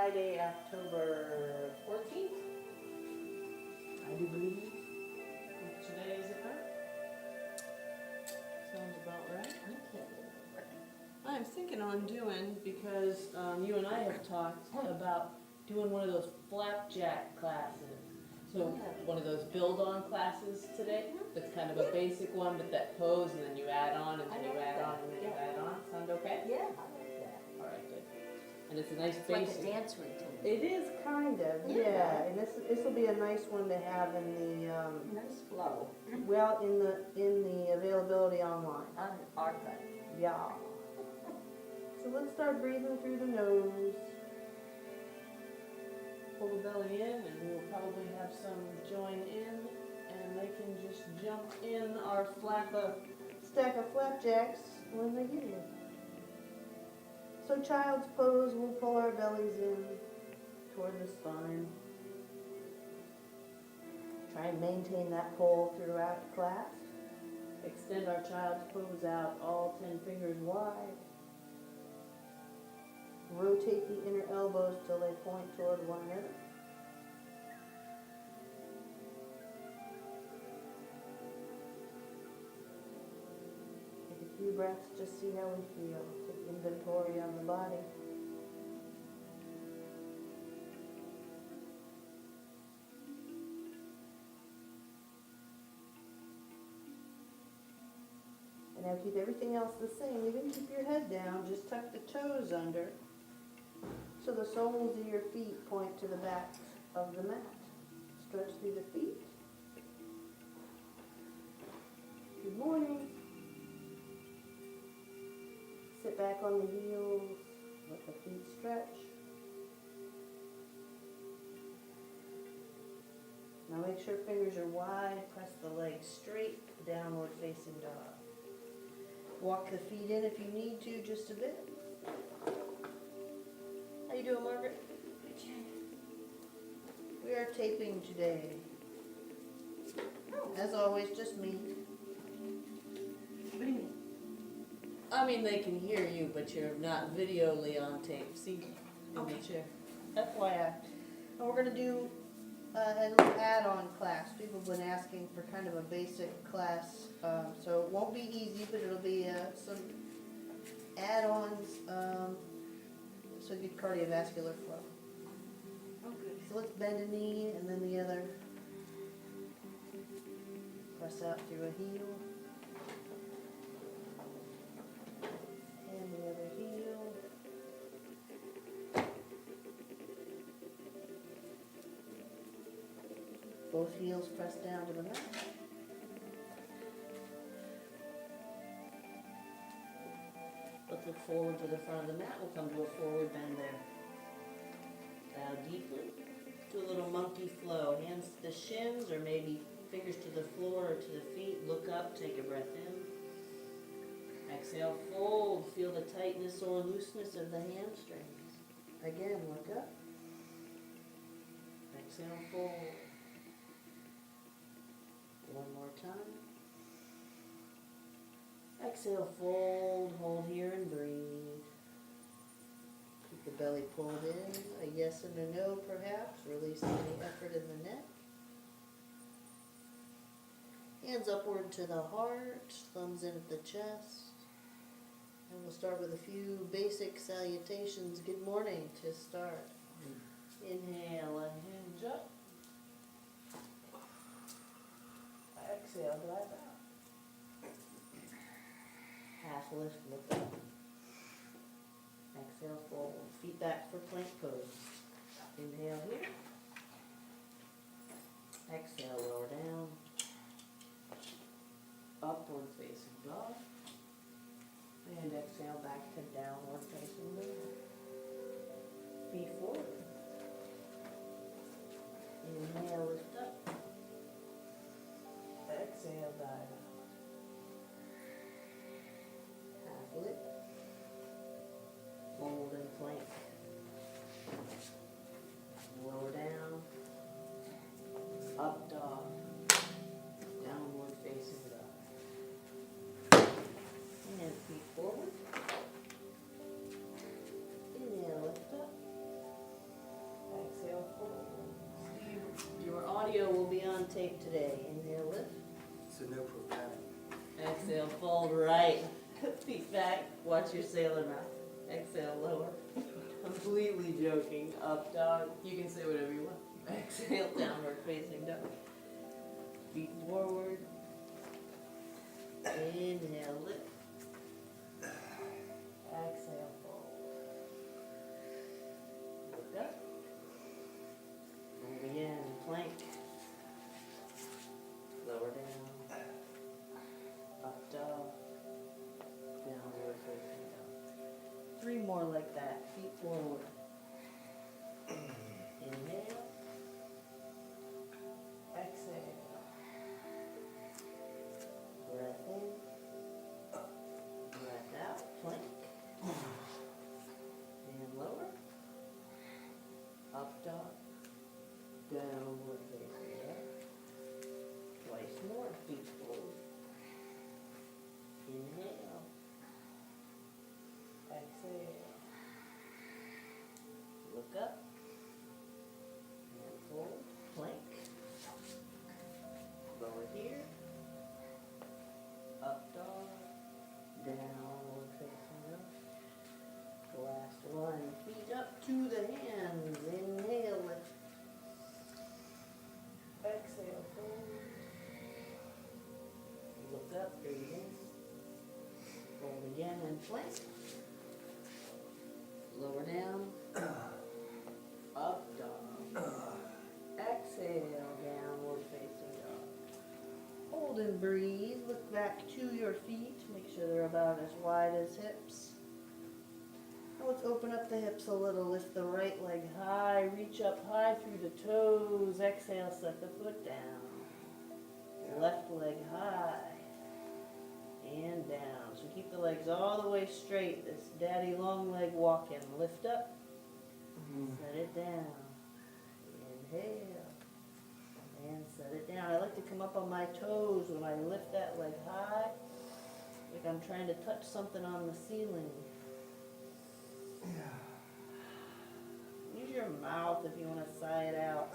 Friday, October 14th. I do believe today is it right? Sounds about right. I can't remember. I'm thinking on doing, because you and I have talked about doing one of those flapjack classes. So one of those build-on classes today. That's kind of a basic one, but that pose, and then you add on, and then you add on, and then you add on. Sound okay? Yeah, I like that. All right, good. And it's a nice It's like basic. a dance routine. It is kind of, yeah, and this will be a nice one to have in the, Nice flow. well, in the availability online. Archive. Yeah. So let's start breathing through the nose. Pull the belly in, and we'll probably have some join in, and they can just jump in our Stack of flapjacks when they get here. So child's pose, we'll pull our bellies in toward the spine. Try and maintain that pull throughout class. Extend our child's pose out, all 10 fingers wide. Rotate the inner elbows till they point toward one another. Take a few breaths, just see how we feel. Take inventory on the body. And now keep everything else the same. Even keep your head down, just tuck the toes under. So the soles of your feet point to the back of the mat. Stretch through the feet. Good morning. Sit back on the heels. Let the feet stretch. Now make sure fingers are wide. Press the legs straight. Downward facing dog. Walk the feet in if you need to, just a bit. How you doing, Margaret? We are taping today. As always, just me. What do you mean? I mean, they can hear you, but you're not videoly on tape. See, in the chair. FYI. And we're going to do a little add-on class. People have been asking for kind of a basic class. So it won't be easy, but it'll be some add-ons so you get cardiovascular flow. Oh, good. So let's bend a knee and then the other. Press out through a heel. And the other heel. Both heels press down to the mat. Let's look forward to the front of the mat. We'll come to a forward bend there. Bow deeply. Do a little monkey flow. Hands to the shins, or maybe fingers to the floor or to the feet. Look up, take a breath in. Exhale, fold. Feel the tightness or looseness of the hamstrings. Again, look up. Exhale, fold. One more time. Exhale, fold, hold here and breathe. Keep the belly pulled in. A yes and a no, perhaps. Release any effort in the neck. Hands upward to the heart. Thumbs in at the chest. And we'll start with a few basic salutations. Good morning to start. Inhale and hinge up. Exhale, dive out. Half lift, look up. Exhale, fold. Feet back for plank pose. Inhale here. Exhale, lower down. Upward facing dog. And exhale back to downward facing dog. Feet forward. Inhale, lift up. Exhale, dive out. Half lift. Fold and plank. Lower down. Up dog. Downward facing dog. And feet forward. Inhale, lift up. shape today. Inhale, lift. So no profanity. Exhale, fold right. Feet back. Watch your sailor mouth. Exhale, lower. Completely joking. Up dog. You can say whatever you want. Exhale, downward facing dog. Feet forward. Inhale, lift. Exhale, fold. Look up. And again, plank. Lower down. Up dog. Downward facing dog. 3 more like that. Feet forward. Inhale. Exhale. Breath in. Breath out. Plank. And lower. Up dog. Downward facing dog. Twice more. Feet forward. Inhale. Exhale. Look up. And forward. Plank. Lower here. Up dog. Downward facing dog. Last one. Feet up to the hands. Inhale. Lift. Exhale. Forward. Look up. Breathe in. Fold again and plank. Lower down. Up dog. Exhale, downward facing dog. Hold and breathe. Look back to your feet. Make sure they're about as wide as hips. Now let's open up the hips a little. Lift the right leg high. Reach up high through the toes. Exhale, set the foot down. Left leg high. And down. So keep the legs all the way straight. This daddy long leg walking. Lift up. Set it down. Inhale. And set it down. I like to come up on my toes when I lift that leg high. Like I'm trying to touch something on the ceiling. Use your mouth if you want to sigh it out.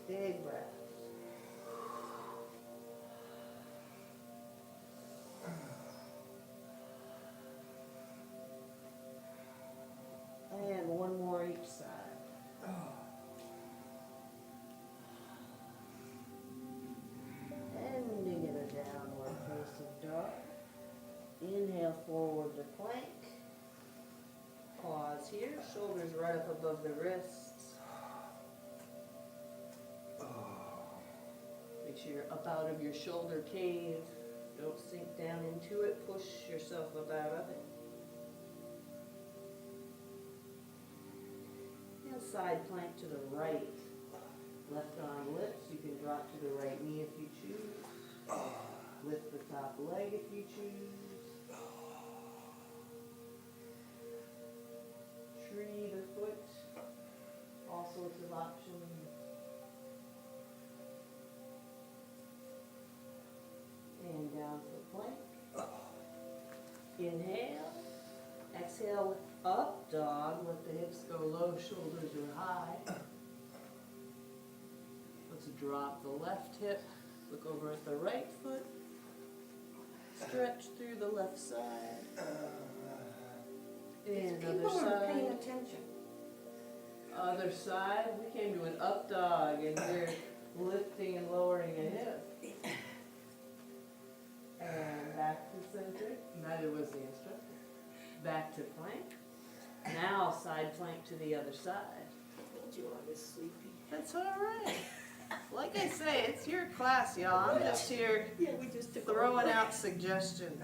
Big breath. And one more each side. Ending in a downward facing dog. Inhale forward to plank. Pause here. Shoulders right up above the wrists. Make sure you're up out of your shoulder cave. Don't sink down into it. Push yourself up out of it. And side plank to the right. Left arm lifts. You can drop to the right knee if you choose. Lift the top leg if you choose. Tree the foot. All sorts of options. And down for plank. Inhale. Exhale, up dog. Let the hips go low, shoulders are high. Let's drop the left hip. Look over at the right foot. Stretch through the left side. And other People aren't paying side. attention. Other side. We came to an up dog and we're lifting and lowering a hip. And back to center. Neither was the instructor. Back to plank. Now side plank to the other side. You are just sleepy. That's all right. Like I say, it's your class, y'all. I'm just here Yeah, we just took throwing out suggestions.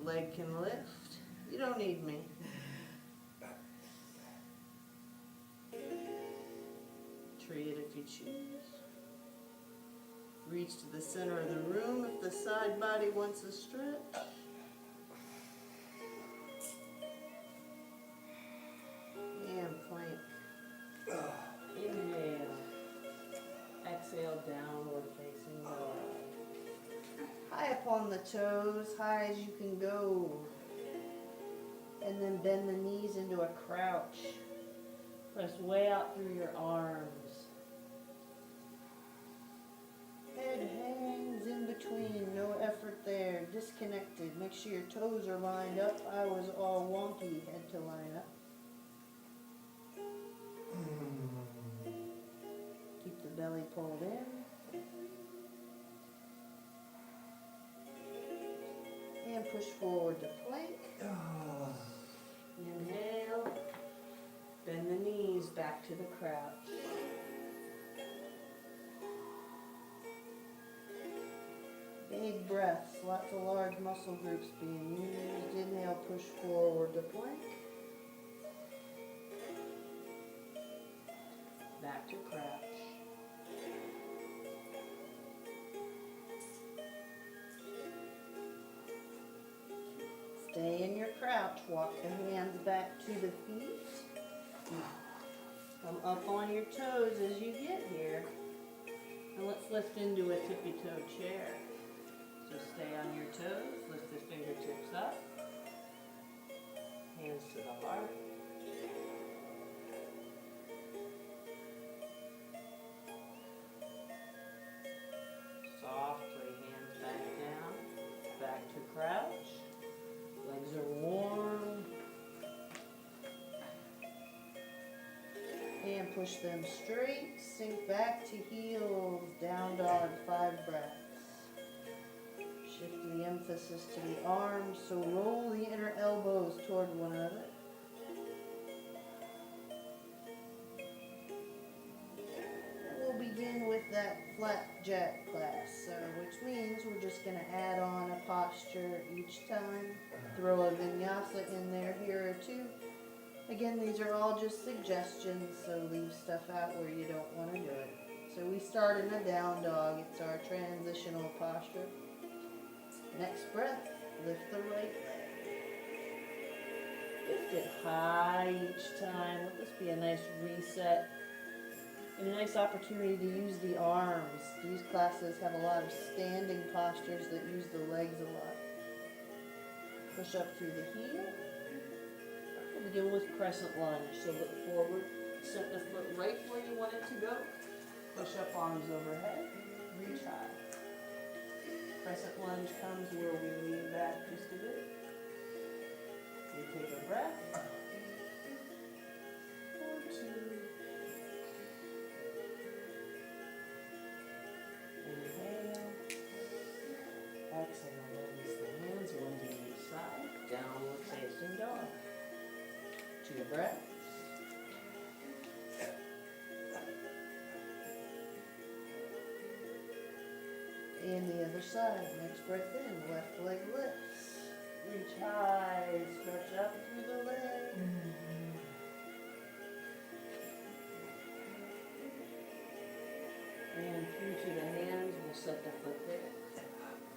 Leg can lift. You don't need me. Tree it if you choose. Reach to the center of the room if the side body wants a stretch. And plank. Inhale. Exhale, downward facing dog. High up on the toes, high as you can go. And then bend the knees into a crouch. Press way out through your arms. Head hangs in between, no effort there, disconnected. Make sure your toes are lined up. I was all wonky, head to line up. Keep the belly pulled in. And push forward to plank. Inhale. Bend the knees back to the crouch. Big breaths, lots of large muscle groups being used. Inhale, push forward to plank. Back to crouch. Stay in your crouch. Walk the hands back to the feet. Come up on your toes as you get here. And let's lift into a tippy-toe chair. So stay on your toes, lift the fingertips up. Hands to the heart. Softly, hands back down, back to crouch. Legs are warm. And push them straight, sink back to heels, down dog, 5 breaths. Shift the emphasis to the arms, so roll the inner elbows toward one another. And we'll begin with that flapjack class, which means we're just going to add on a posture each time. Throw a vinyasa in there here or two. Again, these are all just suggestions, so leave stuff out where you don't want to do it. So we start in a down dog. It's our transitional posture. Next breath, lift the right leg. Lift it high each time. Let this be a nice reset and a nice opportunity to use the arms. These classes have a lot of standing postures that use the legs a lot. Push up through the heel. We'll begin with crescent lunge. So look forward, set the foot right where you want it to go. Push up, arms overhead, reach high. Crescent lunge comes where we lean back just a bit. You take a breath. Or 2. Inhale. Exhale, release the hands, one to each side. Downward facing dog. 2 breaths. And the other side. Next breath in. Left leg lifts. Reach high. Stretch up through the leg. And through to the hands. We'll set the foot there.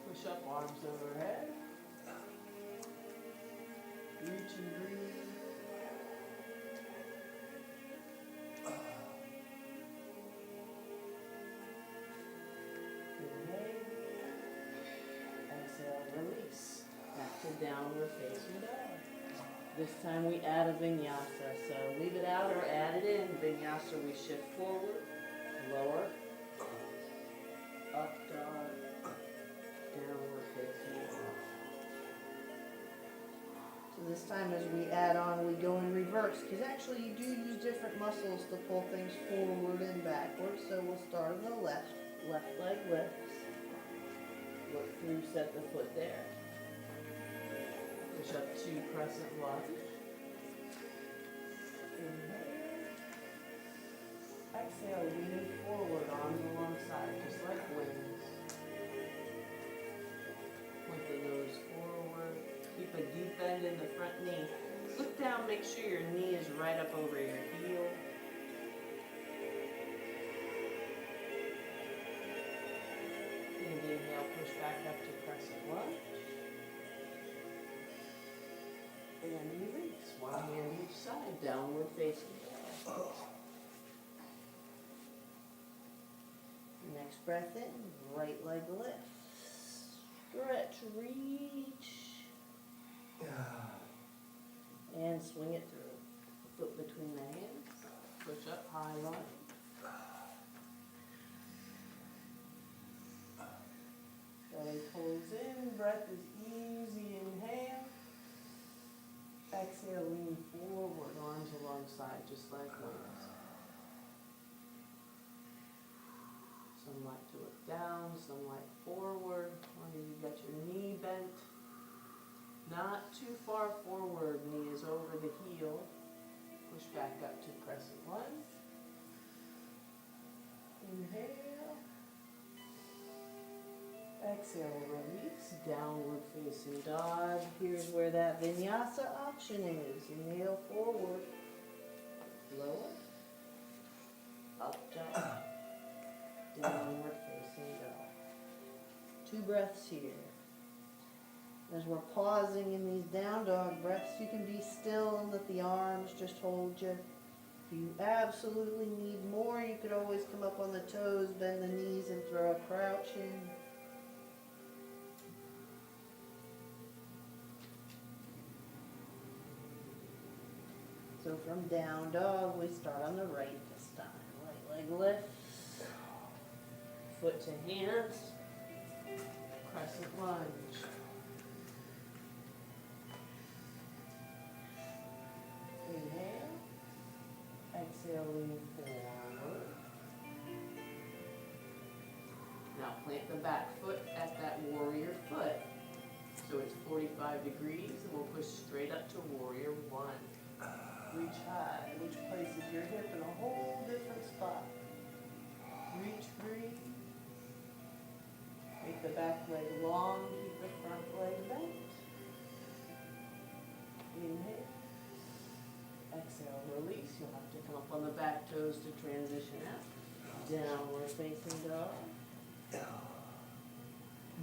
Push up, arms overhead. Reach and breathe. Release. Back to downward facing dog. This time we add a vinyasa. So leave it out or add it in. Vinyasa, we shift forward, lower, up dog, downward facing dog. So this time as we add on, we go in reverse. Because actually you do use different muscles to pull things forward and backwards. So we'll start on the left. Left leg lifts. Look through, set the foot there. Push up 2 crescent lunge. Inhale. Exhale, lean forward, arms alongside, just like wings. Point the nose forward. Keep a deep bend in the front knee. Look down, make sure your knee is right up over your heel. And inhale, push back up to crescent lunge. And release. One hand each side, downward facing dog. Next breath in, right leg lifts. Stretch, reach. And swing it through. Foot between the hands. Push up, high lunge. in, breath is easy, inhale. Exhale, lean forward, arms alongside, just like weights. Some like to look down, some like forward, as long as you've got your knee bent. Not too far forward, knee is over the heel. Push back up to crescent lunge. Inhale. Exhale, release, downward facing dog. Here's where that vinyasa option is. Inhale forward, Lower. Up dog. Downward facing dog. 2 breaths here. As we're pausing in these down dog breaths, you can be still and let the arms just hold you. If you absolutely need more, you could always come up on the toes, bend the knees, and throw a crouch in. So from down dog, we start on the right this time. Right leg lifts. Foot to hands. Crescent lunge. Inhale. Exhale, lean forward. Now plant the back foot at that warrior foot. So it's 45 degrees, and we'll push straight up to warrior one. Reach high, which places your hip in a whole different spot. Reach free. Make the back leg long, keep the front leg bent. Inhale. Exhale, release. You'll have to come up on the back toes to transition out. Downward facing dog.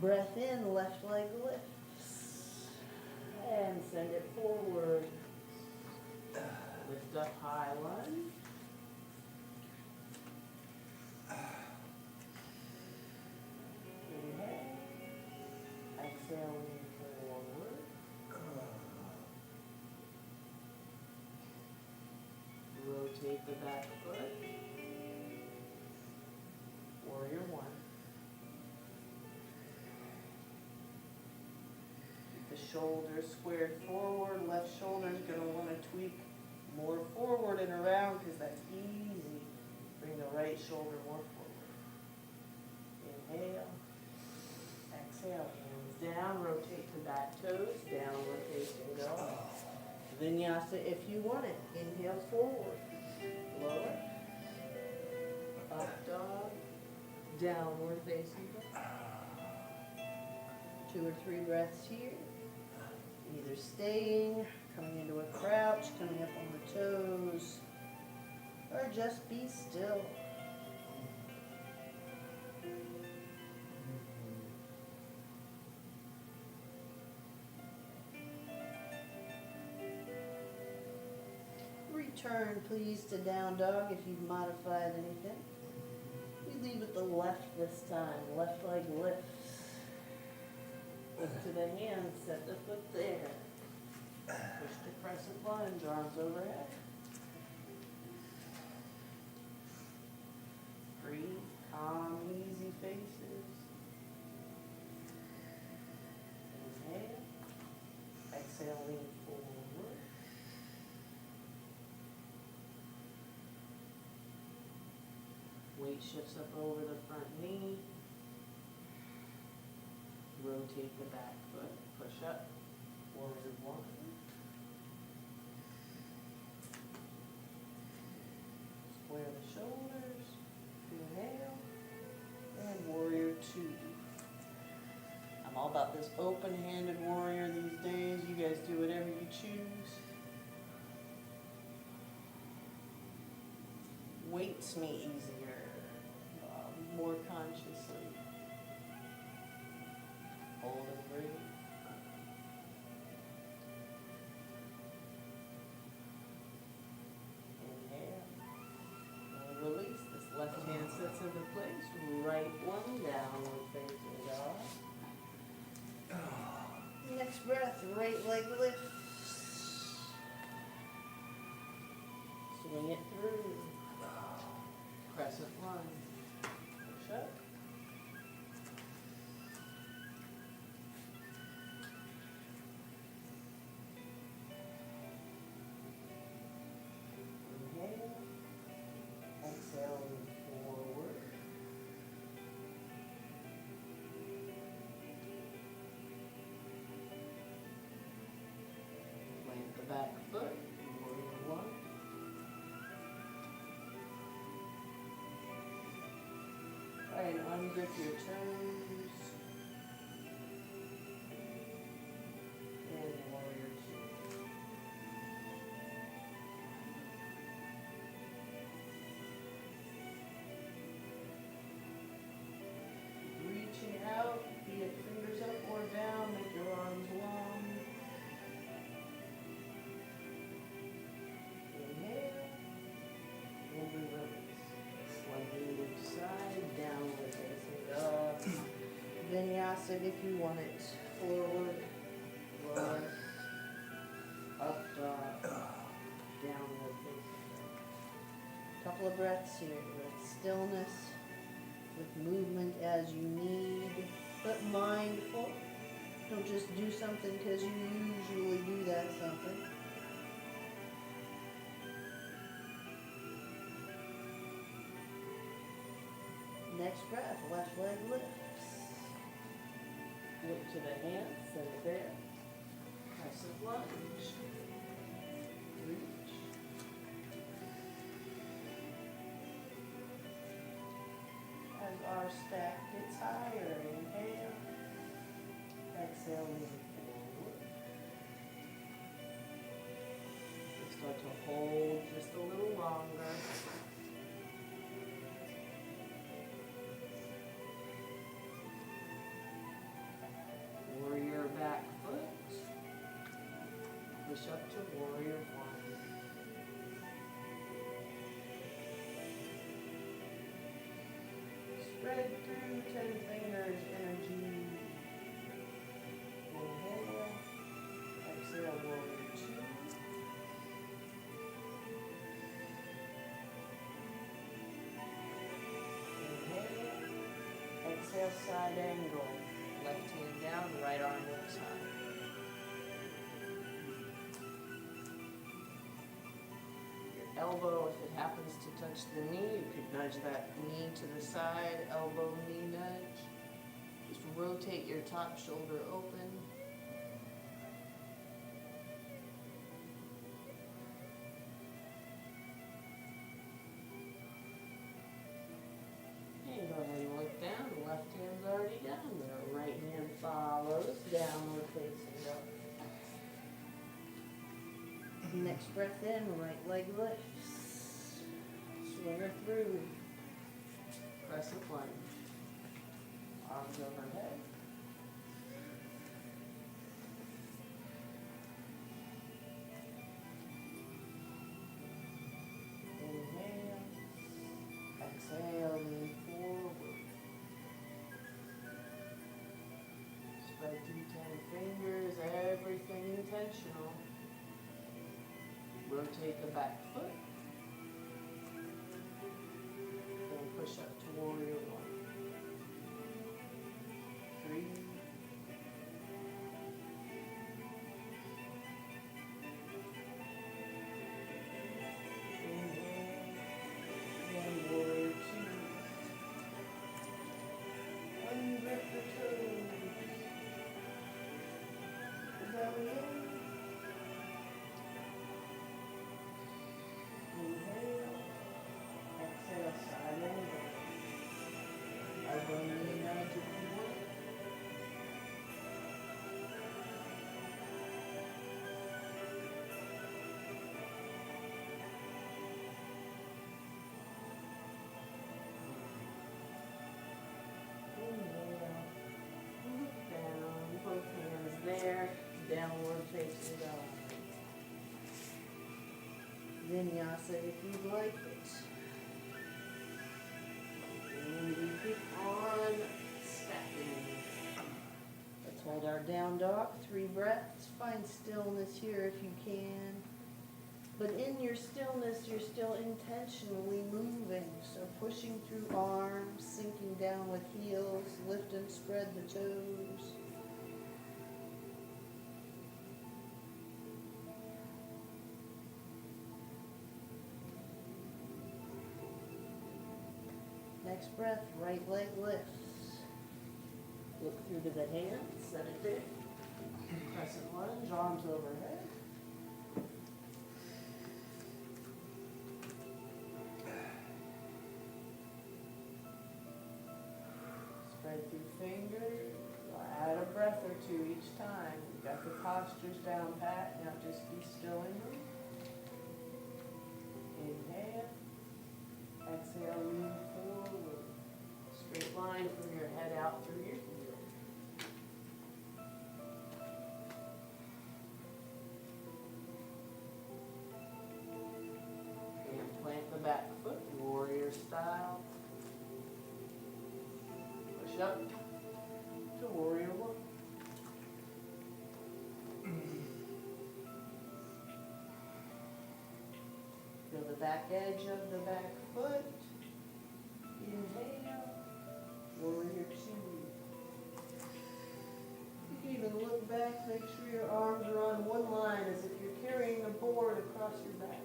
Breath in, left leg lifts. And send it forward. Lift up high lunge. Inhale. Exhale, lean forward. Rotate the back foot. Warrior one. Keep the shoulders squared forward. Left shoulder's going to want to tweak more forward and around because that's easy. Bring the right shoulder more forward. Inhale. Exhale, hands down. Rotate the back toes. Downward facing dog. Vinyasa if you want it. Inhale forward. Lower. Up dog. Downward facing dog. 2 or 3 breaths here. Either staying, coming into a crouch, coming up on the toes, or just be still. Return please to down dog if you've modified anything. We lead with the left this time. Left leg lifts. Lift to the hands, set the foot there. Push to crescent lunge, arms overhead. Breathe, calm, easy faces. Inhale. Exhale, lean forward. Weight shifts up over the front knee. Rotate the back foot, push up, warrior one. Square the shoulders, inhale, and warrior two. I'm all about this open-handed warrior these days. You guys do whatever you choose. Weights me easier, more consciously. Hold and breathe. Inhale. And release. This left hand sits into place. Right one downward facing dog. Next breath, right leg lifts. Swing it through. Crescent lunge. Push up. back foot, warrior one. Try and ungrip your toes. And warrior two. Reaching out, be it fingers up or down, make your arms long. Inhale, and we release. Slightly move side, downward facing up. Vinyasa if you want it. Forward, Lower, up dog, downward facing up. couple of breaths here with stillness, with movement as you need, but mindful. Don't just do something because you usually do that something. Next breath, left leg lifts. Look to the hands, send it there. Crescent lunge. Reach. As our stack gets higher, inhale. Exhale, lean forward. We start to hold just a little longer. Warrior back foot. Push up to warrior one. Spread through 10 fingers energy. Inhale. Exhale, warrior two. Inhale. Exhale, side angle. Left hand down, right arm looks high. Your elbow, if it happens to touch the knee, you could nudge that knee to the side, elbow, knee nudge. Just rotate your top shoulder open. And go ahead and look down, the left hand's already down there, right hand follows, downward facing up. Next breath in, right leg lifts. Swinger through. Crescent lunge. Arms overhead. Inhale. Exhale, lean forward. Spread through 10 fingers, everything intentional. Rotate the back foot. Then push up to warrior one. 3. Inhale. And warrior two. Ungrip the toes. Belly in. Inhale. Exhale, side angle. Elbow, knee, nudge if you want. Inhale. Look down, both hands there, downward facing dog. Vinyasa if you'd like it. And we keep on stacking. Let's hold our down dog, 3 breaths. Find stillness here if you can. But in your stillness, you're still intentionally moving. So pushing through arms, sinking down with heels, lift and spread the toes. Next breath, right leg lifts. Look through to the hands, set it there. Crescent lunge, arms overhead. Slide through fingers. Add a breath or two each time. You've got the postures down pat. Now just be still in them. Inhale. Exhale, lean forward. Straight line from your head out through your heel. And plant the back foot, warrior style. Push up to warrior one. Feel the back edge of the back foot. Inhale, warrior two. You can even look back, make sure your arms are on one line as if you're carrying a board across your back.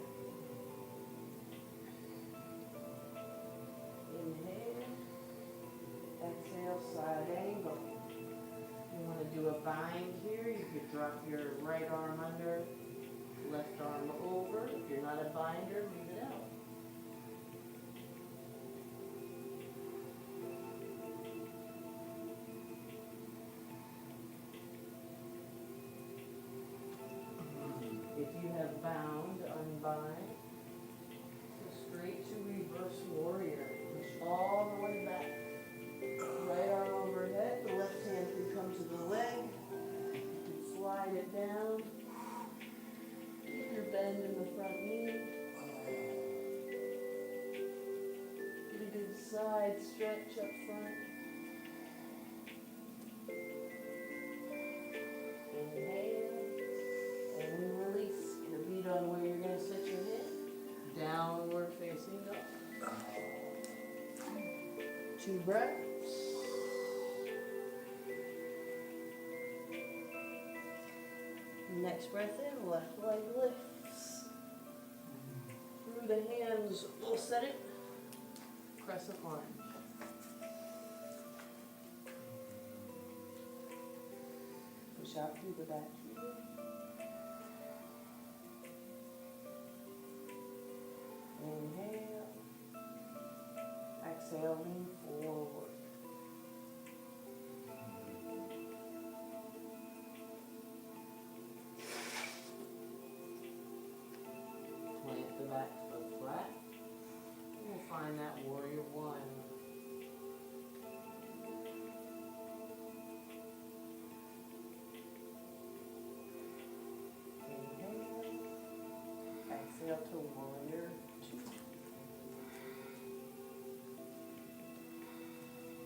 Inhale, exhale, side angle. You want to do a bind here, you could drop your right arm under, left arm over. If you're not a binder, leave it out. If you have bound, unbind. So straight to reverse warrior. Push all the way back. Right arm overhead, the left hand can come to the leg. You can slide it down. Keep your bend in the front knee. Get a good side stretch up front. Inhale. And we release. Get a beat on where you're going to set your head. Downward facing dog. 2 breaths. Next breath in, left leg lifts. Through the hands, we'll set it. Crescent line. Push out through the back heel. Inhale. Exhale, lean forward. Plant the back foot flat. We'll find that warrior one. Inhale. Exhale to warrior two.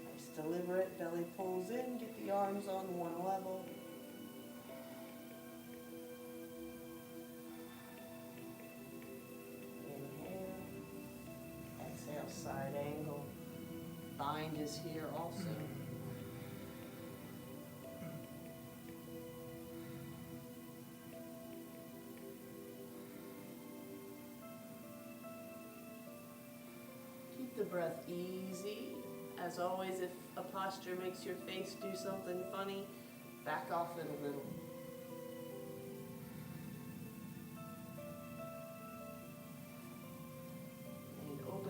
Nice, deliberate. Belly pulls in. Get the arms on one level. Side angle. Bind is here also. Keep the breath easy. As always, if a posture makes your face do something funny, back off it a little.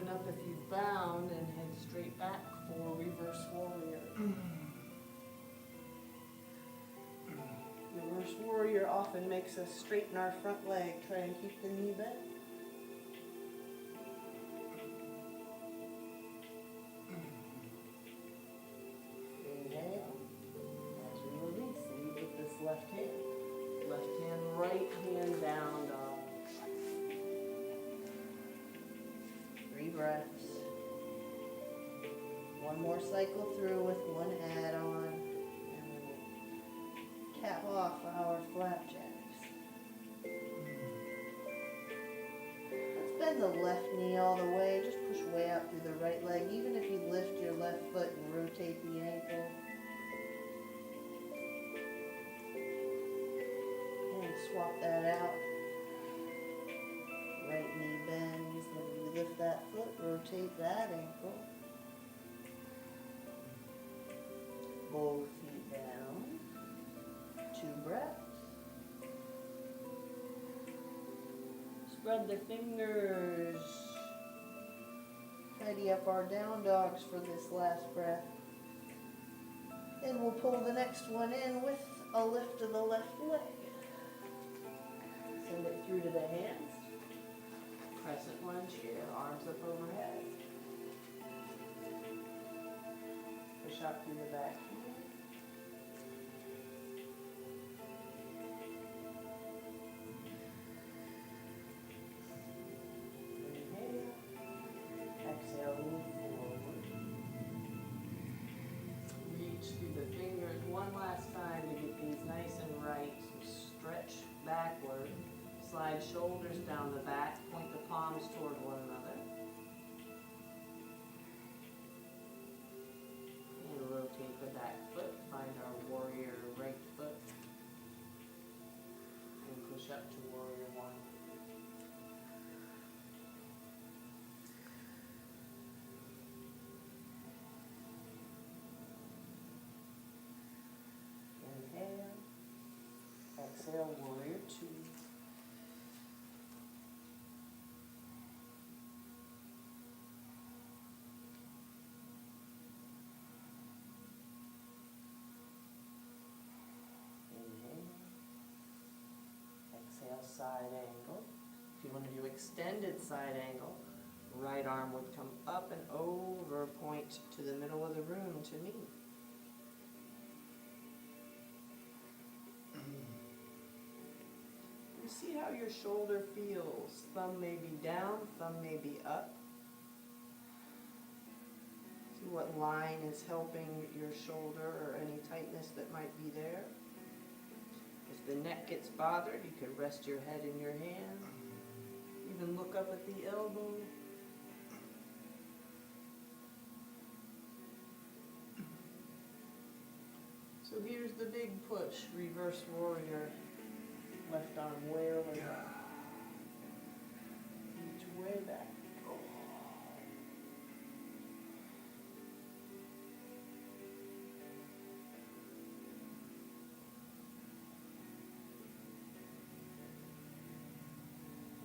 Up if you've bound and head straight back for reverse warrior. Reverse warrior often makes us straighten our front leg. Try and keep the knee bent. Inhale. As we release, lead with this left hand. Left hand, right hand down, dog. 3 breaths. One more cycle through with one add-on, and then we'll cap off our flapjacks. Let's bend the left knee all the way. Just push way out through the right leg, even if you lift your left foot and rotate the ankle. And swap that out. Right knee bends, then we lift that foot, rotate that ankle. Both feet down. 2 breaths. Spread the fingers. Tidy up our down dogs for this last breath. And we'll pull the next one in with a lift of the left leg. Send it through to the hands. Crescent lunge here, arms up overhead. Push up through the back heel. Inhale. Exhale, lean forward. Reach through the fingers one last time to get these nice and right. Stretch backward. Slide shoulders down the back. Point the palms toward one another. And rotate the back foot. Find our warrior right foot. And push up to warrior one. Inhale. Exhale, warrior two. Inhale. Exhale, side angle. If you want to do extended side angle, right arm would come up and over, point to the middle of the room to me. You see how your shoulder feels. Thumb may be down, thumb may be up. See what line is helping your shoulder or any tightness that might be there. If the neck gets bothered, you could rest your head in your hand. Even look up at the elbow. So here's the big push, reverse warrior. Left arm way over there. Reach way back.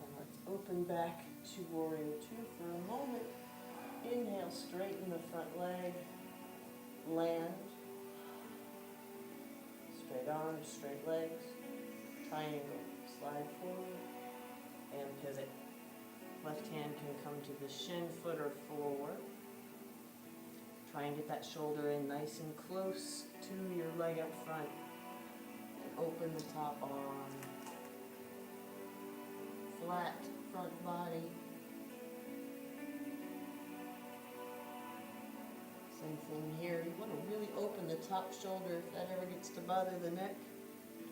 And let's open back to warrior two for a moment. Inhale, straighten the front leg. Land. Straight arms, straight legs. Triangle, slide forward, and pivot. Left hand can come to the shin, foot, or forward. Try and get that shoulder in nice and close to your leg up front. And open the top arm. Flat front body. Same thing here. You want to really open the top shoulder if that ever gets to bother the neck.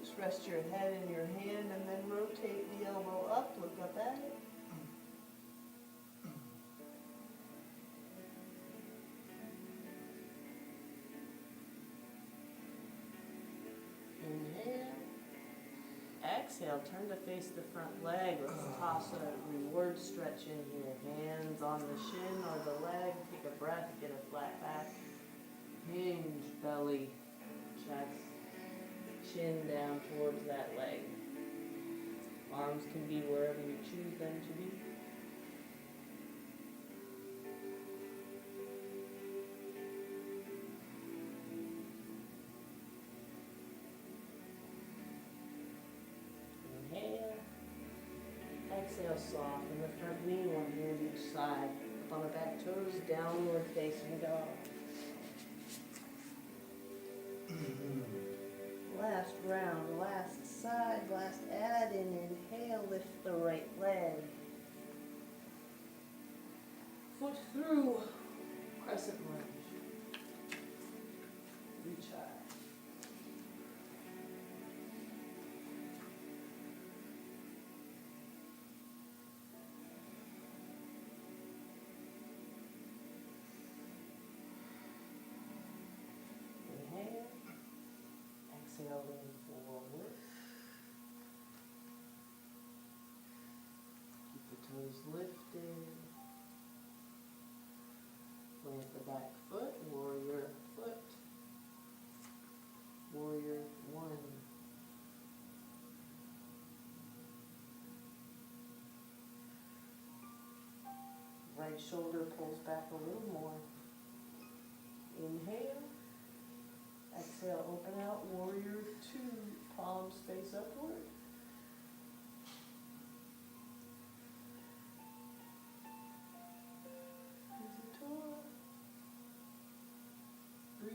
Just rest your head in your hand and then rotate the elbow up, look up at it. Inhale. Exhale, turn to face the front leg. Let's toss a reward stretch in here. Hands on the shin or the leg. Take a breath, get a flat back. Hinge, belly, chest. Chin down towards that leg. Arms can be wherever you choose them to be. Inhale. Exhale, soften the front knee, one hand each side. Up on the back toes, downward facing dog. Last round, last side, last add in. Inhale, lift the right leg. Foot through, crescent lunge. Reach high. Inhale. Exhale, lean forward. Keep the toes lifted. Plant the back foot, warrior foot. Warrior one. Right shoulder pulls back a little more. Inhale. Exhale, open out, warrior two, palms face upward. Easy tall. Breathe.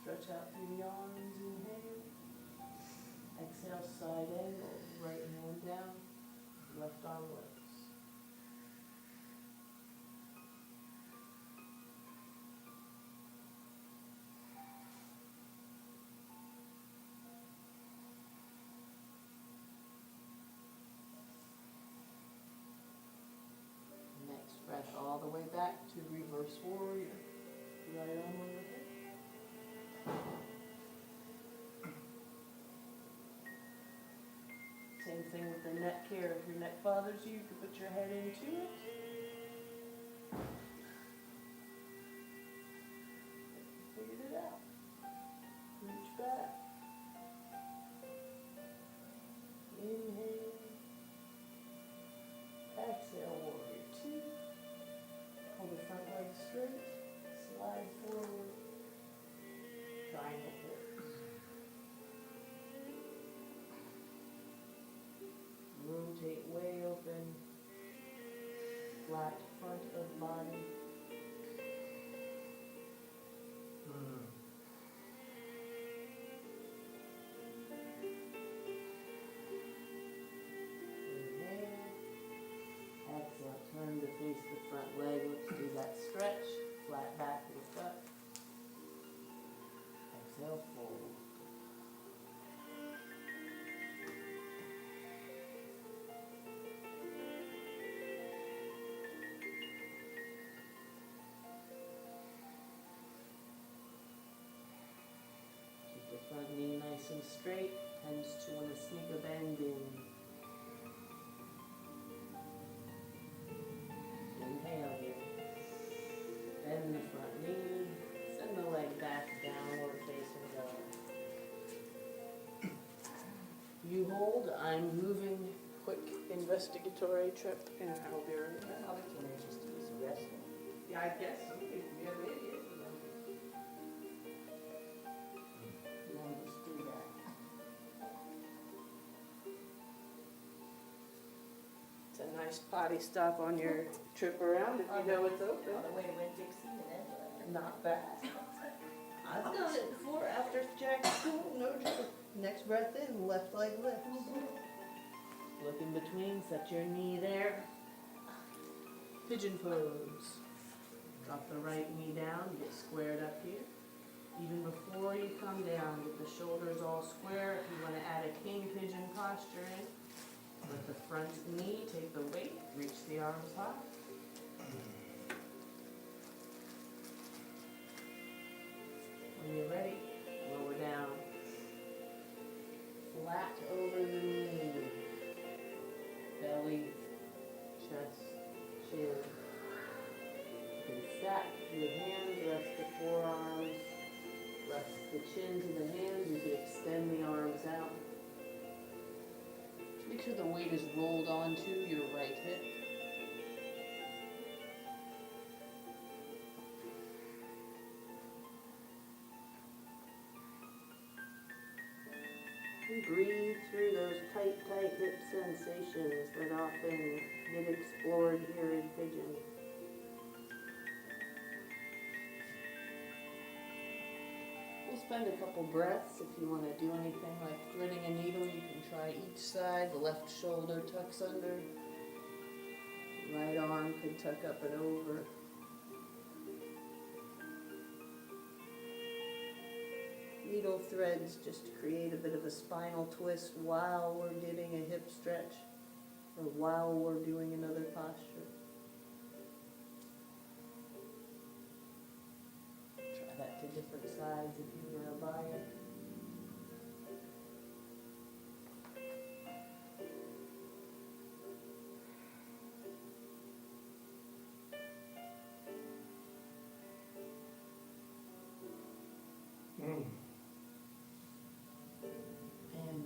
Stretch out through the arms, inhale. Exhale, side angle, right hand down, left arm lifts. Next breath all the way back to reverse warrior. Right arm overhead. Same thing with the neck here. If your neck bothers you, you can put your head into it. Figured it out. Reach back. Inhale. Exhale, warrior two. Pull the front leg straight. Slide forward. Triangle pose. Rotate way open. Flat front of body. Inhale. Exhale, turn to face the front leg. Let's do that stretch. Flat back, lift up. Exhale, fold. Keep the front knee nice and straight. Tends to want to sneak a bend in. Inhale here. Bend the front knee. Send the leg back, downward facing dog. You hold. I'm moving. Quick investigatory trip, and I'll be right back. Probably can just use wrestling. Yeah, I guess so. Yeah, maybe it is. Then just do that. It's a nice potty stop on your trip around if you know it's open. All the way to Winn-Dixie and then. Not bad. I've done it before after Jack's school, no joke. Next breath in, left leg lifts. Look in between, set your knee there. Pigeon pose. Drop the right knee down, get squared up here. Even before you come down, get the shoulders all square. If you want to add a king pigeon posture in, with the front knee, take the weight, reach the arms high. When you're ready, lower down. Flat over the knee. Belly, chest, chin. You can stack your hands, rest the forearms, rest the chin to the hands. You can extend the arms out. Make sure the weight is rolled onto your right hip. And breathe through those tight hip sensations that often get explored here in pigeon. We'll spend a couple breaths. If you want to do anything like threading a needle, you can try each side. The left shoulder tucks under. Right arm could tuck up and over. Needle threads just create a bit of a spinal twist while we're getting a hip stretch or while we're doing another posture. Try that to different sides if you were a buyer. And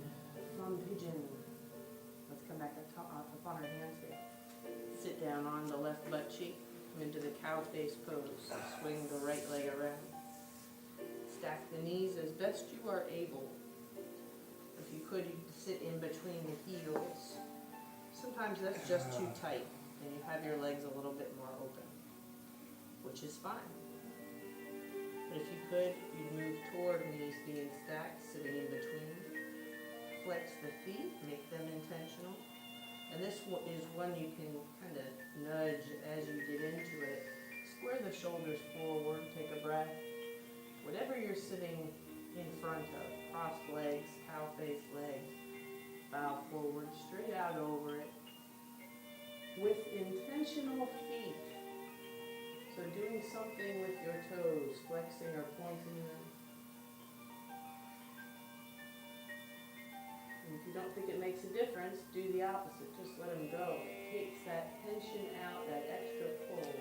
from pigeon, let's come back up on our hands here. Sit down on the left butt cheek. Come into the cow face pose. So swing the right leg around. Stack the knees as best you are able. If you could, you could sit in between the heels. Sometimes that's just too tight, and you have your legs a little bit more open, which is fine. But if you could, you'd move toward knees being stacked, sitting in between. Flex the feet, make them intentional. And this is one you can kind of nudge as you get into it. Square the shoulders forward, take a breath. Whatever you're sitting in front of, crossed legs, cow face legs, bow forward, straight out over it. With intentional feet. So doing something with your toes, flexing or pointing them. And if you don't think it makes a difference, do the opposite. Just let them go. It takes that tension out, that extra pull.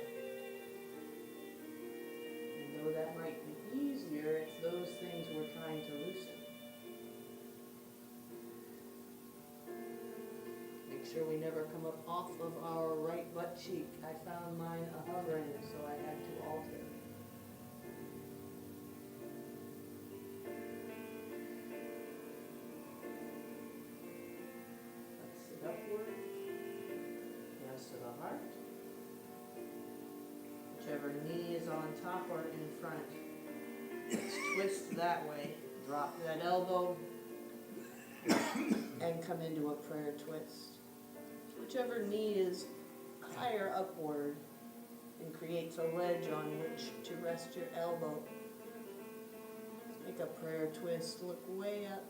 And though that might be easier, it's those things we're trying to loosen. Make sure we never come up off of our right butt cheek. I found mine hovering, so I had to alter. Let's sit upward. Hands to the heart. Whichever knee is on top or in front. Let's twist that way. Drop that elbow and come into a prayer twist. Whichever knee is higher upward and creates a ledge on which to rest your elbow. Make a prayer twist, look way up.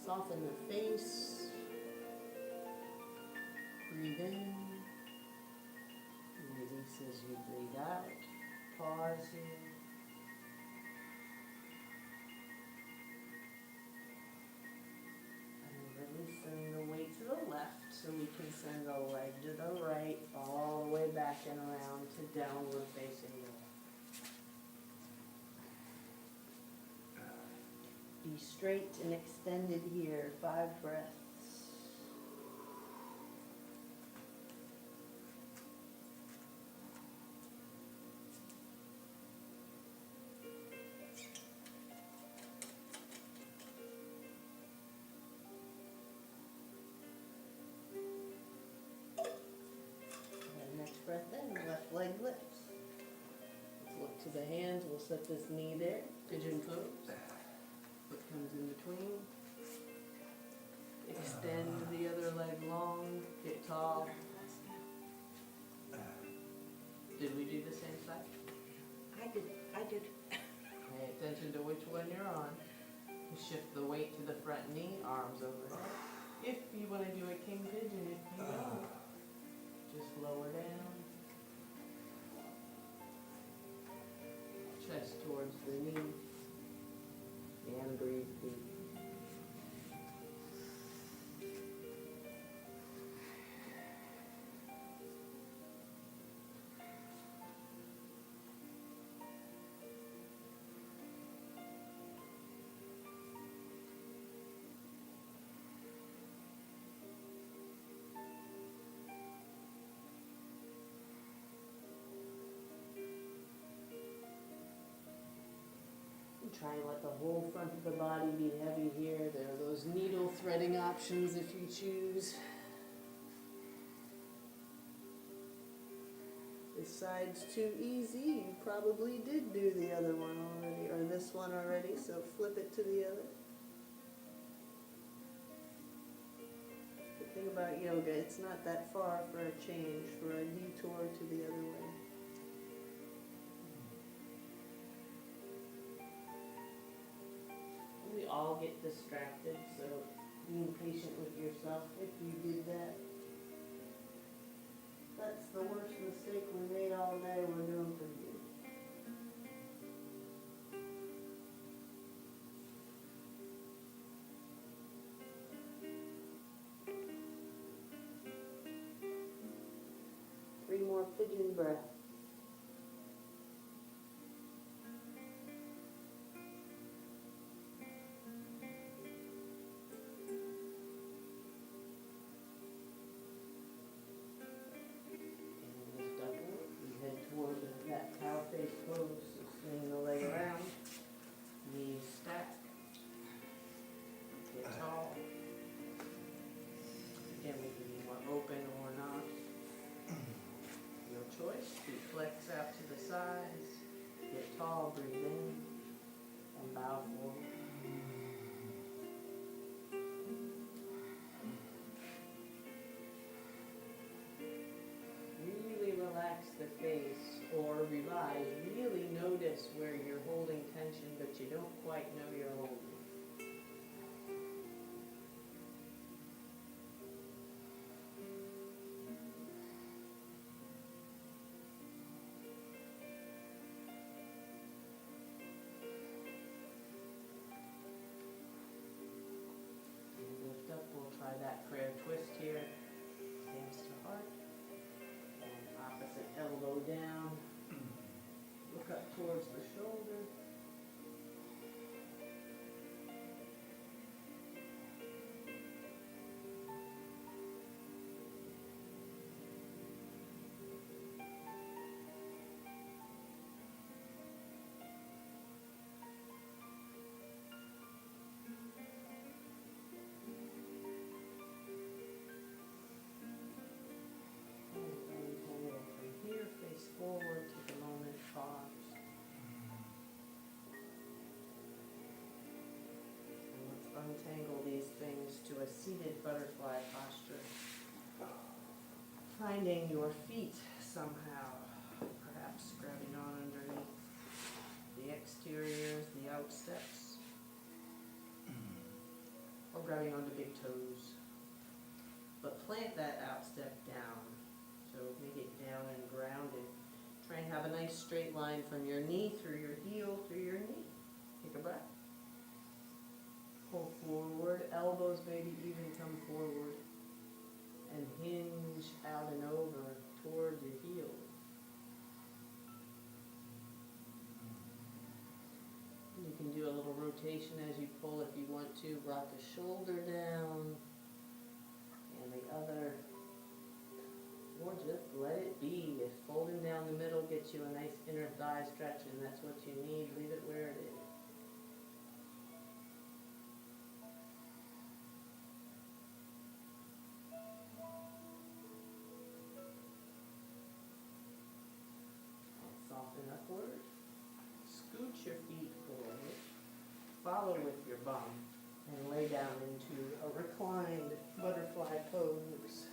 Soften the face. Breathe in. Release as you breathe out. Pause here. Releasing the weight to the left so we can send the leg to the right, all the way back and around to downward facing dog. Be straight and extended here, 5 breaths. Breath in, left leg lifts. Let's look to the hands. We'll set this knee there. Pigeon pose. Foot comes in between. Extend the other leg long. Get tall. Did we do the same side? I did. Pay attention to which one you're on. Shift the weight to the front knee, arms overhead. If you want to do a king pigeon, if you don't, just lower down. Chest towards the knee. And breathe deep. Try and let the whole front of the body be heavy here. There are those needle threading options if you choose. This side's too easy. You probably did do the other one already, or this one already, so flip it to the other. The thing about yoga, it's not that far for a change, for a detour to the other way. We all get distracted, so being patient with yourself if you did that. That's the worst mistake we made all day. We're doing for you. Three more pigeon breaths. face pose, so swing the leg around, knees stack, get tall. Again, we can be more open or not. Your choice. Feet flex out to the sides, get tall, breathe in, and bow forward. Really relax the face, or revise, really notice where you're holding tension but you don't quite know you're holding. And lift up, we'll try that prayer twist here. Hands to heart. And opposite elbow down. Look up towards the shoulder. And untangle from here, face forward, take a moment, pause. And let's untangle these things to a seated butterfly posture. Finding your feet somehow, perhaps grabbing on underneath the exteriors, the outsteps, or grabbing onto big toes. But plant that outstep down, so make it down and grounded. Try and have a nice straight line from your knee through your heel through your knee. Take a breath. Pull forward, elbows maybe even come forward, and hinge out and over toward your heel. You can do a little rotation as you pull if you want to. Rock the shoulder down and the other, or just let it be. If folding down the middle gets you a nice inner thigh stretch and that's what you need, leave it where it is. Soften upward. Scooch your feet forward. Follow with your bum and lay down into a reclined butterfly pose.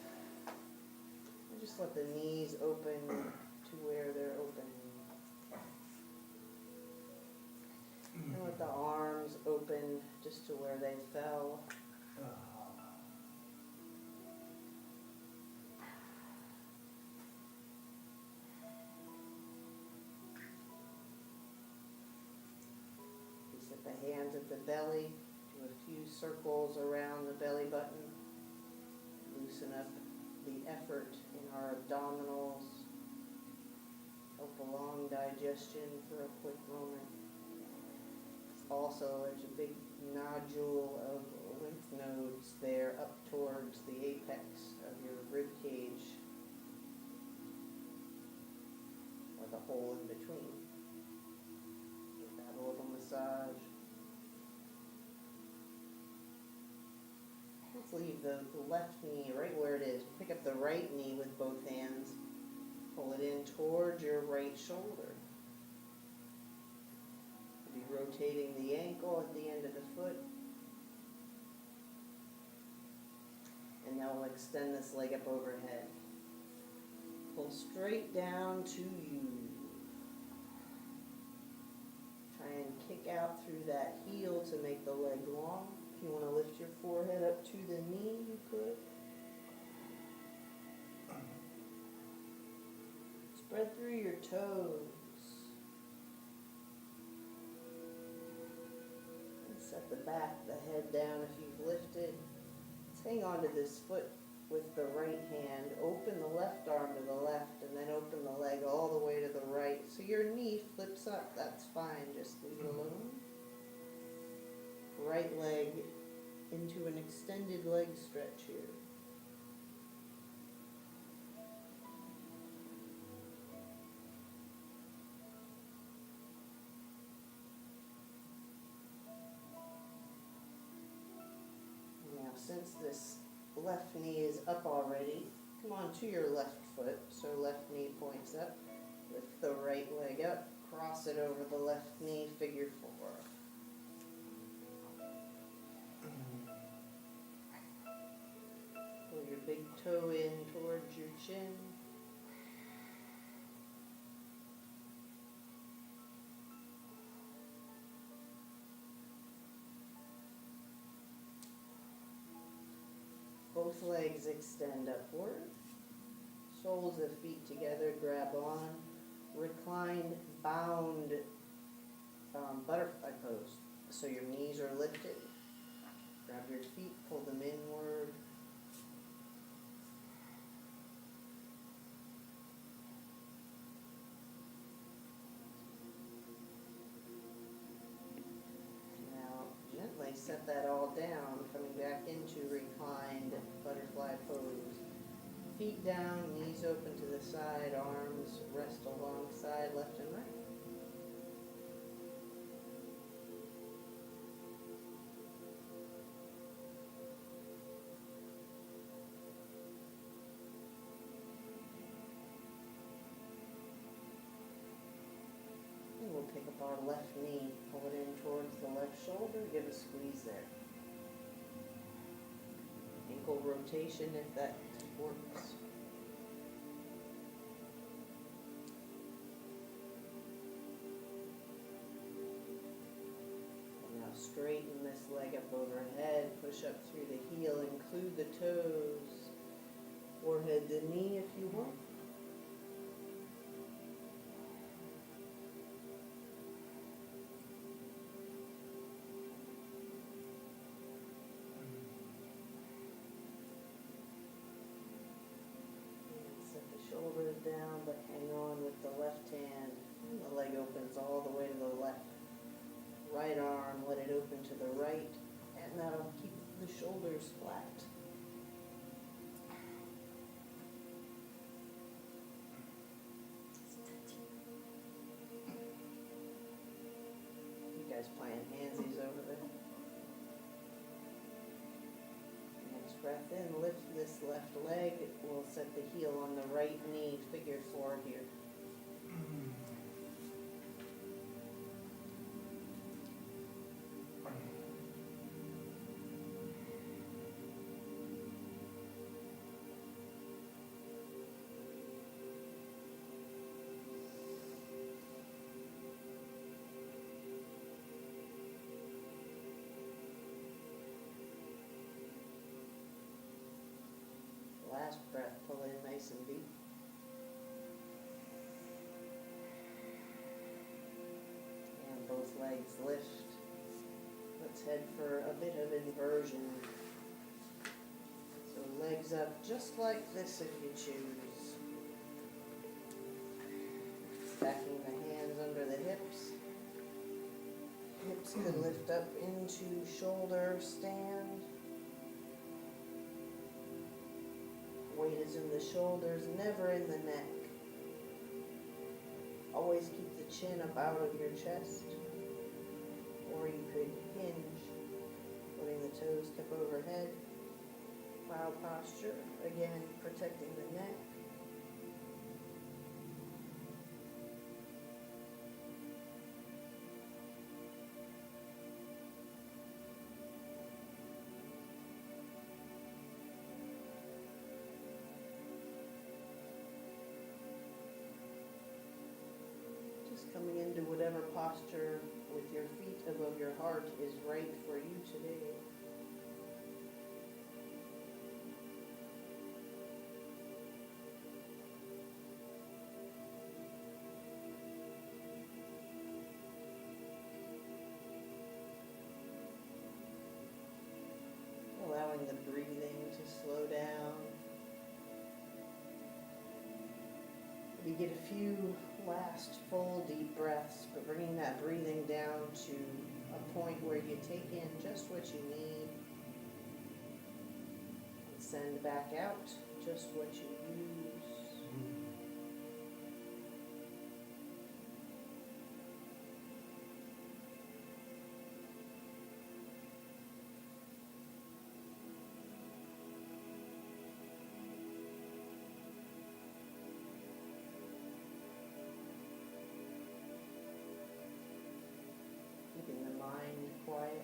And just let the knees open to where they're open. And let the arms open just to where they fell. Set the hands at the belly, do a few circles around the belly button. Loosen up the effort in our abdominals. Help along digestion for a quick moment. Also, there's a big nodule of lymph nodes there up towards the apex of your rib cage, or the hole in between. Give that a little massage. Let's leave the left knee right where it is. Pick up the right knee with both hands. Pull it in towards your right shoulder. Be rotating the ankle at the end of the foot. And now we'll extend this leg up overhead. Pull straight down to you. Try and kick out through that heel to make the leg long. If you want to lift your forehead up to the knee, you could. Spread through your toes. Set the back, the head down if you've lifted. Let's hang on to this foot with the right hand. Open the left arm to the left and then open the leg all the way to the right. So your knee flips up, that's fine, just leave it alone. Right leg into an extended leg stretch here. Come on to your left foot, so left knee points up. Lift the right leg up, cross it over the left knee, figure four. Pull your big toe in towards your chin. Both legs extend upward. Soles of feet together, grab on. Reclined, bound butterfly pose. So your knees are lifted. Grab your feet, pull them inward. Now gently set that all down, coming back into reclined butterfly pose. Feet down, knees open to the side, arms rest alongside left and right. And we'll pick up our left knee, pull it in towards the left shoulder, give a squeeze there. Ankle rotation if that works. Now straighten this leg up overhead, push up through the heel, include the toes, forehead to knee if you want. Shoulders down, but hang on with the left hand. And the leg opens all the way to the left. Right arm, let it open to the right, and that'll keep the shoulders flat. You guys playing handsies over there? Breath in, lift this left leg. We'll set the heel on the right knee, figure four here. Last breath, pull in nice and deep. And both legs lift. Let's head for a bit of inversion. So legs up just like this if you choose. Stacking the hands under the hips. Hips could lift up into shoulder stand. Weight is in the shoulders, never in the neck. Always keep the chin up out of your chest. Or you could hinge, putting the toes tip overhead. Cloud posture, again protecting the neck. Coming into whatever posture with your feet above your heart is right for you today. Allowing the breathing to slow down. You get a few last full deep breaths, but bringing that breathing down to a point where you take in just what you need and send back out just what you use. keeping the mind quiet.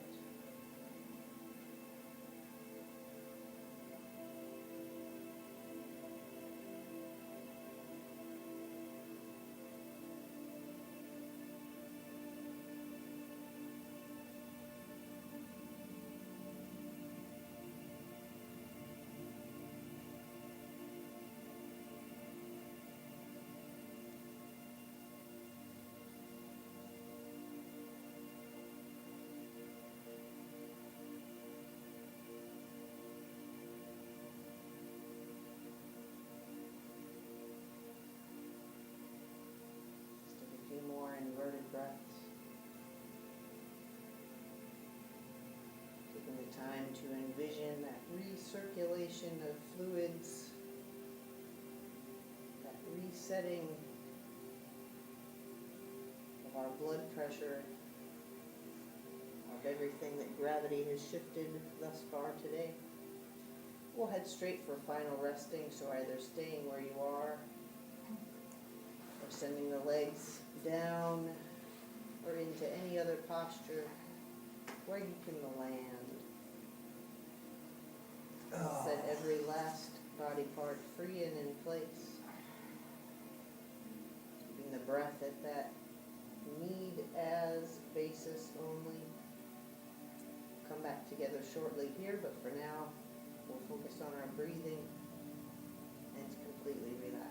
Just take a few more inverted breaths. Taking the time to envision that recirculation of fluids, that resetting of our blood pressure, of everything that gravity has shifted thus far today. We'll head straight for final resting, so either staying where you are or sending the legs down or into any other posture where you can land. Set every last body part free and in place. Keeping the breath at that need as basis only. Come back together shortly here, but for now, we'll focus on our breathing and completely relax.